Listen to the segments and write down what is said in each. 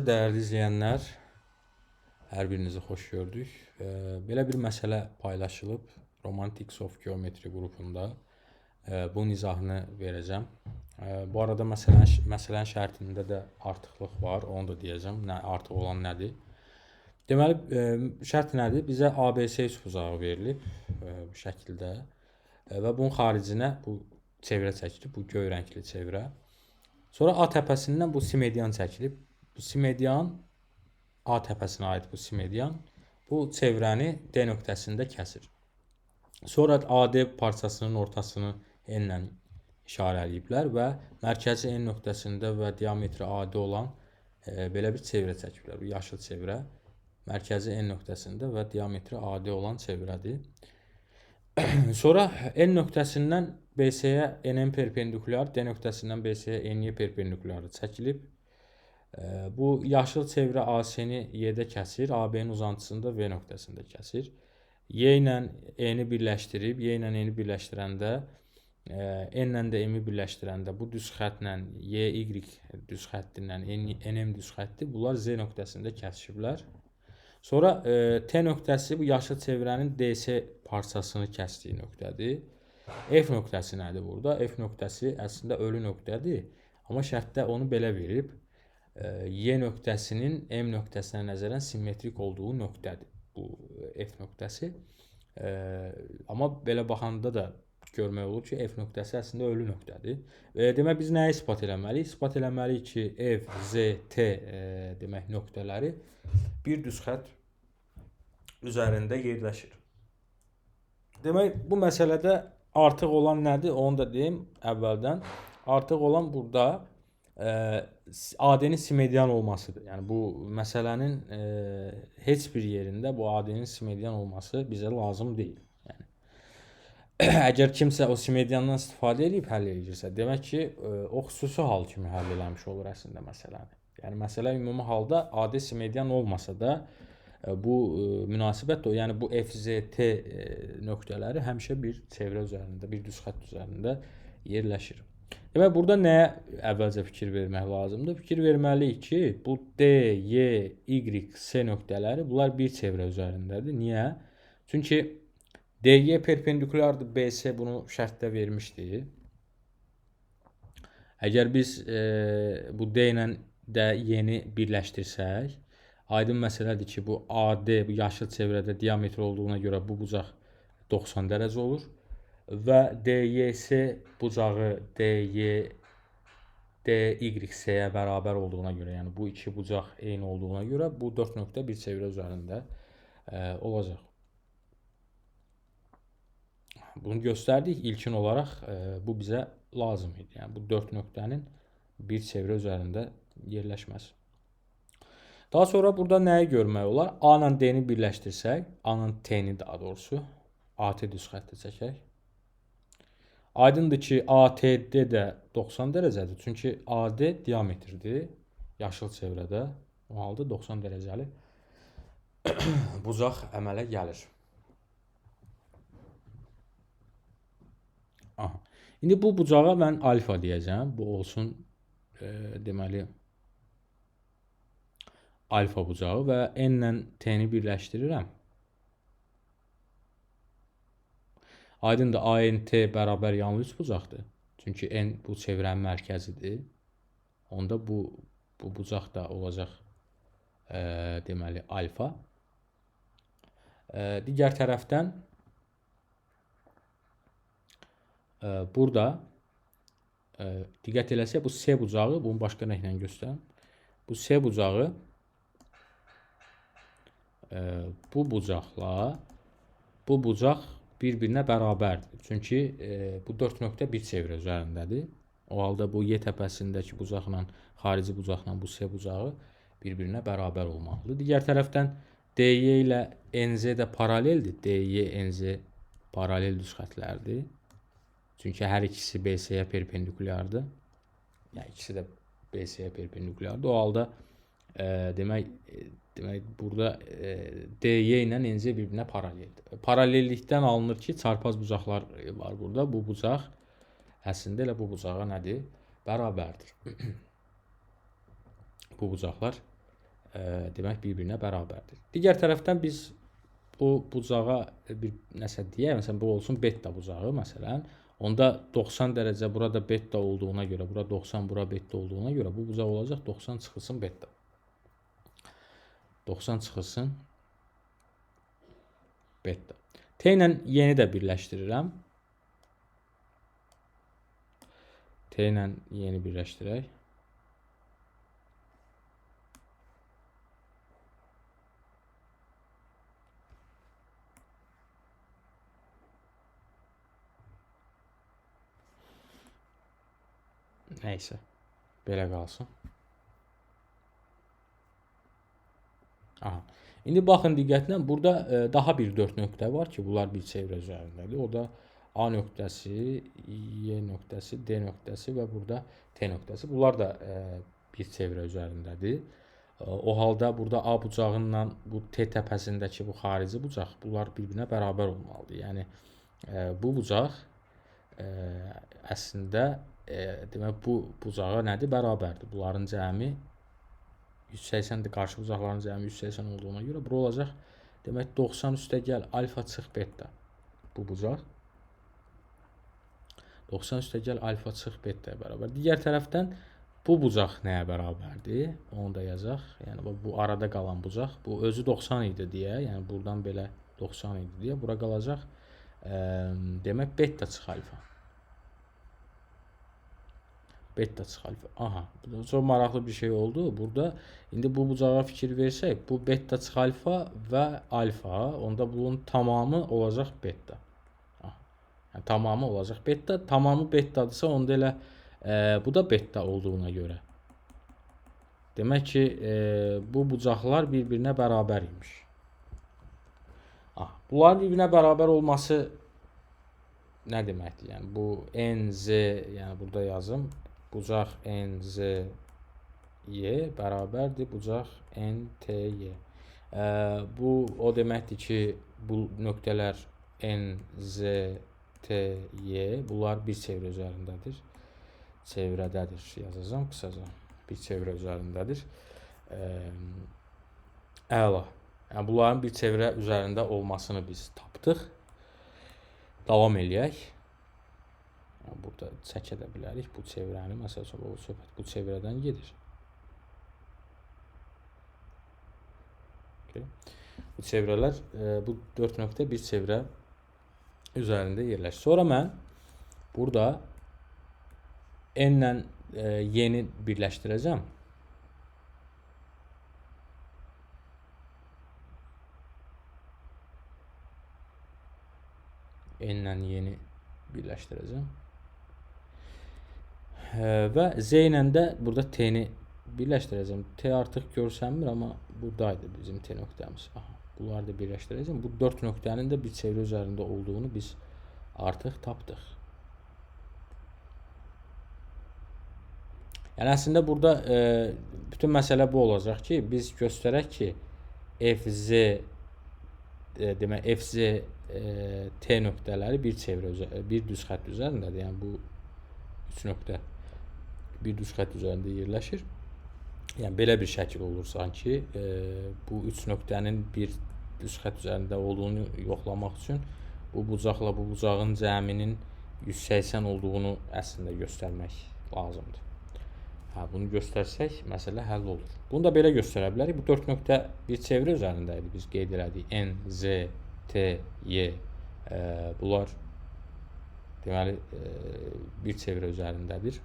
Değerli izleyenler, hər birinizi xoş gördük. Belə bir məsələ paylaşılıb Romantics of Geometry qrupunda. Bunun izahını verəcəm. Bu arada məsələnin şərtində də artıqlıq var, onu da deyəcəm. Artıq olan nədir? Deməli, şərt nədir? Bizə ABC üçbucağı verilib bu şəkildə və bunun xaricinə bu çevrə çəkilib, bu göy rəngli çevrə. Sonra A təpəsindən bu simedian çəkilib. Bu simedian A təpəsinə aid bu simedian bu çevrəni D nöqtəsində kəsir. Sonra AD parçasının ortasını N ilə işarələyiblər və mərkəzi N nöqtəsində və diametri AD olan belə bir çevrə çəkiblər. Bu yaşıl çevrə mərkəzi N nöqtəsində və diametri AD olan çevrədir. Sonra N nöqtəsindən BC-yə NN perpendikulyar, D nöqtəsindən BC-yə NY perpendikulyarı çəkilib. Bu yaşıl çevrə AC-ni Y-də kəsir, AB-nin uzantısında V nöqtəsində kəsir. Y ilə E-ni birləşdirib, Y ilə E-ni birləşdirəndə, N ilə də M-i birləşdirəndə bu düz xəttlə YY düz xətti ilə NM düz xətti bunlar Z nöqtəsində kəsişiblər. Sonra T nöqtəsi bu yaşıl çevrənin DC parçasını kəsdiyi nöqtədir. F nöqtəsi nədir burada? F nöqtəsi əslində ölü nöqtədir. Amma şərtdə onu belə verib. Y nöqtəsinin M nöqtəsinə nəzərən simmetrik olduğu nöqtədir bu F nöqtəsi. Amma belə baxanda da görmək olur ki, F nöqtəsi əslində ölü nöqtədir. Demək biz nəyi isbat eləməliyik? İsbat eləməliyik ki, F, Z, T demək nöqtələri bir düz xətt üzərində yerləşir. Demək bu məsələdə artıq olan nədir? Onu da deyim əvvəldən. Artıq olan burada AD-nin simedian olmasıdır. Yəni bu məsələnin heç bir yerində bu AD-nin simedian olması bizə lazım deyil. Yəni əgər kimsə o simediandan istifadə edib həll edirsə, demək ki, o xüsusi hal kimi həll eləmiş olur əslində məsələni. Yəni məsələ ümumi halda AD simedian olmasa da bu münasibət o, yəni bu FZT nöqtələri həmişə bir çevrə üzərində, bir düz xətt üzərində yerləşir. Demək burada nəyə əvvəlcə fikir vermək lazımdır? Fikir verməliyik ki, bu D, Y, Y, S nöqtələri bunlar bir çevrə üzərindədir. Niyə? Çünki DY perpendikulyardır BC, bunu şərtdə vermişdi. Əgər biz bu D ilə də Y-ni birləşdirsək, aydın məsələdir ki, bu AD, bu yaşıl çevrədə diametr olduğuna görə bu bucaq 90 dərəcə olur. Və DYS bucağı DYS'yə bərabər olduğuna görə, yəni bu iki bucaq eyni olduğuna görə bu 4 nöqtə bir çevrə üzərində olacaq. Bunu göstərdik. İlkin olaraq bu bizə lazım idi. Yəni bu 4 nöqtənin bir çevrə üzərində yerləşməsi. Daha sonra burada nəyi görmək olar? A ilə D-ni birləşdirsək, A ilə T-ni daha doğrusu AT düz xətti çəkək. Aydındır ki, ATD də 90 dərəcədir. Çünki AD diametrdir. Yaşıl çevrədə. O halda 90 dərəcəli bucaq əmələ gəlir. Aha. İndi bu bucağa mən alfa deyəcəm. Bu olsun deməli alfa bucağı və N ilə T-ni birləşdirirəm. Aydındır, ANT bərabər yanlı üçbucaqdır. Çünki N bu çevrənin mərkəzidir. Onda bu bucaq da olacaq deməli alfa. Digər tərəfdən burada diqqət eləsək, bu C bucağı, bunu başqa rənglə göstərim. Bu C bucağı bu bucaqla bu bucaq bir-birinə bərabərdir. Çünki bu 4 nöqtə bir çevrə üzərindədir. O halda bu Y təpəsindəki bucaqla, xarici bucaqla bu C bucağı bir-birinə bərabər olmalıdır. Digər tərəfdən DY ilə NZ də paraleldir. DY, NZ paralel düz xətlərdir. Çünki hər ikisi BC-yə perpendikulyardır. Yəni ikisi də BC-yə perpendikulyardır. O halda demək burada DY ilə NZ bir-birinə paraleldir. Paralellikdən alınır ki, çarpaz bucaqlar var burada. Bu bucaq əslində elə bu bucağa nədir? Bərabərdir. Bu bucaqlar demək bir-birinə bərabərdir. Digər tərəfdən biz bu bucağa bir nəsə deyək, məsələn bu olsun beta bucağı məsələn. Onda 90 dərəcə burada beta olduğuna görə, bura 90, bura beta olduğuna görə bu bucaq olacaq 90 çıxılsın beta. 90 çıxılsın beta. T ilə yeni də birləşdirirəm. T ilə yeni birləşdirək. Nəysə, belə qalsın. Aha. İndi baxın diqqətlə, burada daha bir 4 nöqtə var ki, bunlar bir çevrə üzərindədir. O da A nöqtəsi, Y nöqtəsi, D nöqtəsi və burada T nöqtəsi. Bunlar da bir çevrə üzərindədir. O halda burada A bucağıyla bu T təpəsindəki bu xarici bucaq, bunlar bir-birinə bərabər olmalıdır. Yəni bu bucaq əslində demək bu bucağa nədir? Bərabərdir. Bunların cəmi 180-dir. Qarşı bucaqların cəmi 180 olduğuna görə bura olacaq. Demək 90 üstə gəl alfa çıx beta. Bu bucaq 90 üstə gəl alfa çıx betaya bərabər. Digər tərəfdən bu bucaq nəyə bərabərdir? Onu da yazaq. Yəni bu arada qalan bucaq, bu özü 90 idi deyə, yəni buradan belə 90 idi deyə bura qalacaq. Demək beta çıx alfa. Beta çıx alfa. Aha, bu çox maraqlı bir şey oldu. Burada indi bu bucağa fikir versək, bu beta çıx alfa və alfa, onda bunun tamamı olacaq beta. Aha. Yəni tamamı olacaq beta, tamamı betadırsa, onda elə bu da beta olduğuna görə. Demək ki, bu bucaqlar bir-birinə bərabər imiş. Aha, bunların bir-birinə bərabər olması nə deməkdir? Yəni bu NZ, yəni burada yazım. Bucaq NZY bərabərdir bucaq NTY. Bu o deməkdir ki, bu nöqtələr NZTY, bunlar bir çevrə üzərindədir. Çevrədədir yazacağım qısaca. Bir çevrə üzərindədir. Əla. Yəni bunların bir çevrə üzərində olmasını biz tapdıq. Davam eləyək. Burada çəkə də bilərik bu çevrəni. Məsələn, o söhbət bu çevrədən gedir. Okay. Bu çevrələr, bu 4 nöqtə bir çevrə üzərində yerləşir. Sonra mən burada N ilə Y-ni birləşdirəcəm. N ilə Y-ni birləşdirəcəm. Və Z ilə də burada T-ni birləşdirəcəm. T artıq görsənmir, amma buradaydı bizim T nöqtəmiz. Aha, bunları da birləşdirəcəm. Bu 4 nöqtənin də bir çevrə üzərində olduğunu biz artıq tapdıq. Yəni əslində burada bütün məsələ bu olacaq ki, biz göstərək ki, FZ demək FZ T nöqtələri bir çevrə bir düz xətt üzərindədir. Yəni bu 3 nöqtə bir düz xətt üzərində yerləşir. Yəni belə bir şəkil olur sanki. Bu 3 nöqtənin bir düz xətt üzərində olduğunu yoxlamaq üçün bu bucaqla bu bucağın cəminin 180 olduğunu əslində göstərmək lazımdır. Bunu göstərsək məsələ həll olur. Bunu da belə göstərə bilərik. Bu 4 nöqtə bir çevrə üzərində idi. Biz qeyd elədik. N, Z, T, Y. Bunlar deməli bir çevrə üzərindədir.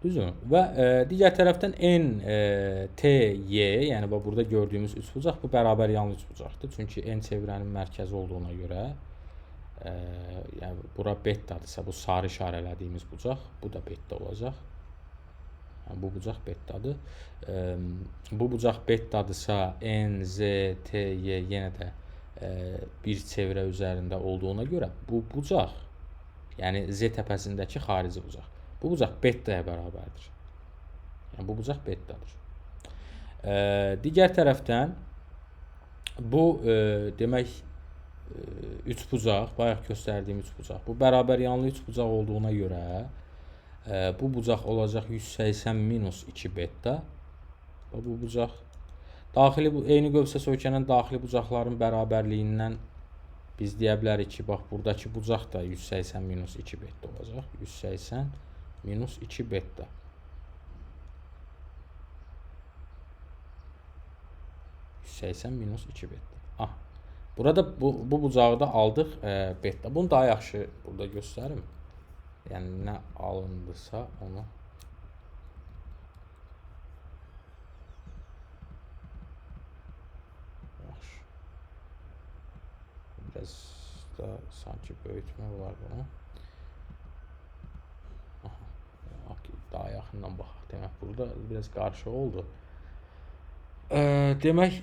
Düzdür? Və digər tərəfdən N, T, Y, yəni burada gördüyümüz üç bucaq bu bərabər yanlı üç bucaqdır. Çünki N çevrənin mərkəzi olduğuna görə yəni bura betadırsa, bu sarı işarələdiyimiz bucaq, bu da beta olacaq. Yəni bu bucaq betadır. Bu bucaq betadırsa N, Z, T, Y yenə də bir çevrə üzərində olduğuna görə bu bucaq, yəni Z təpəsindəki xarici bucaq. Bu bucaq betaya bərabərdir. Yəni bu bucaq betadır. Digər tərəfdən bu demək üç bucaq, bayaq göstərdiyim üç bucaq. Bu bərabər yanlı üç bucaq olduğuna görə Bu bucaq olacaq 180 minus 2 beta. Bu bucaq daxili eyni qövsə söykənən daxili bucaqların bərabərliyindən biz deyə bilərik ki, bax buradakı bucaq da 180 minus 2 beta olacaq. 180 minus 2 beta. minus 2 beta. Ah. Burada bu bucağı da aldıq beta. Bunu daha yaxşı burada göstərim. Yəni nə alındısa onu yaxşı. Biraz da sanki böyütmə var bunu. Aha. Daha yaxından baxaq. Demək burada biraz qarışıq oldu. Demək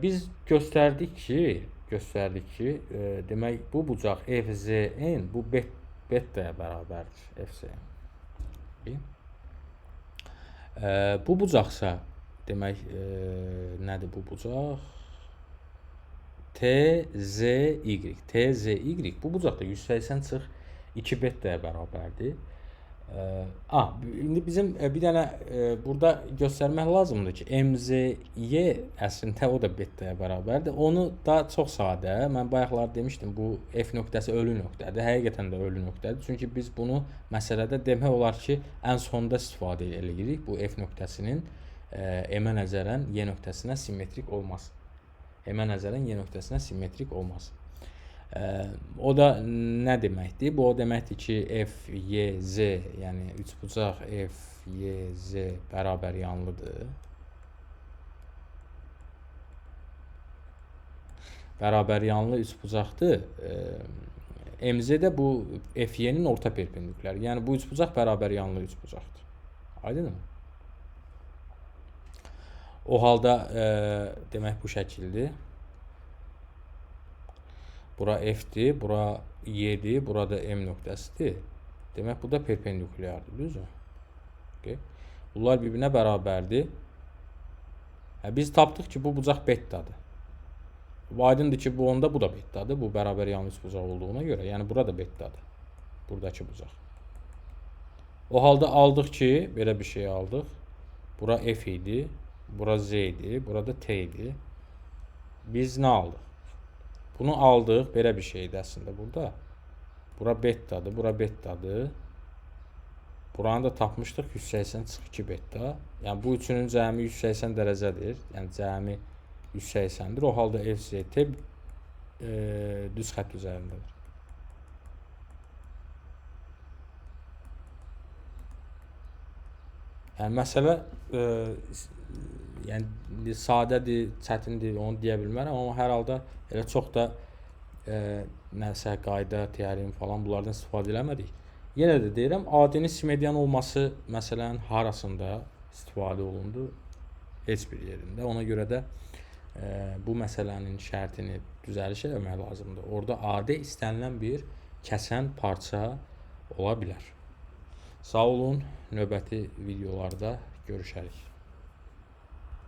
biz göstərdik ki, demək bu bucaq FZN bu betaya bərabərdir FZN. Bu bucaqsa demək nədir bu bucaq? TZY. Bu bucaq da 180 çıx 2 betaya bərabərdir. İndi bizim bir dənə burada göstərmək lazımdır ki, MZY əslində o da betaya bərabərdir. Onu da çox sadə, mən bayaqlar demişdim, bu F nöqtəsi ölü nöqtədir. Həqiqətən də ölü nöqtədir. Çünki biz bunu məsələdə demək olar ki, ən sonda istifadə edirik. Bu F nöqtəsinin M-ə nəzərən Y nöqtəsinə simmetrik olmaz. M-ə nəzərən Y nöqtəsinə simmetrik olmaz. O da nə deməkdir? Bu o deməkdir ki, FYZ, yəni üçbucaq FYZ bərabər yanlıdır. Bərabər yanlı üçbucaqdır. MZ də bu FY-nin orta perpendikulyarı. Yəni bu üçbucaq bərabər yanlı üçbucaqdır. Aydınmı? O halda demək bu şəkildir. Bura F-dir, bura Y-dir, burada M nöqtəsidir. Demək, bu da perpendikulyardır, düzdür? Okay. Bunlar bir-birinə bərabərdir. Biz tapdıq ki, bu bucaq betadır. Aydındır ki, bu onda bu da betadır. Bu bərabər yanlı bucaq olduğuna görə. Yəni, bura da betadır. Buradakı bucaq. O halda aldıq ki, belə bir şey aldıq. Bura F idi, bura Z idi, burada T idi. Biz nə aldıq? Bunu aldıq, belə bir şeydir əslində burada. Bura betadır, bura betadır. Buranı da tapmışdıq 180 çıx 2 beta. Yəni bu üçünün cəmi 180 dərəcədir. Yəni cəmi 180-dir. O halda FZT düz xətt üzərindədir. Yəni məsələ yəni sadədir, çətindir, onu deyə bilmərəm, amma hər halda elə çox da nəsə qayda, teorem falan bunlardan istifadə eləmədik. Yenə də deyirəm, AD-nin simmedian olması məsələnin harasında istifadə olundu? Heç bir yerində. Ona görə də bu məsələnin şərtini düzəliş eləmək lazımdır. Orada AD istənilən bir kəsən parça ola bilər. Sağ olun, növbəti videolarda görüşərik.